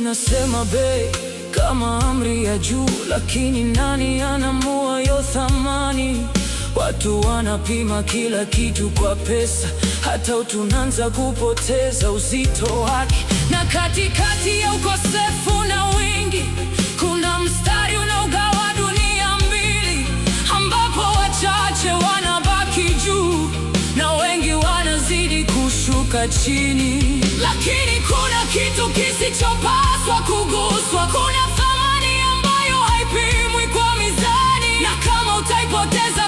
inasema bei kama amri ya juu, lakini nani anamua yo thamani? Watu wanapima kila kitu kwa pesa, hata tunaanza kupoteza uzito wake. Na katikati ya ukosefu na wingi, kuna mstari unaogawa dunia mbili, ambapo wachache wanabaki juu na wengi wanazidi kushuka chini. Lakini kuna kitu kisichopaswa kuguswa. Kuna thamani ambayo haipimwi kwa mizani, na kama utaipoteza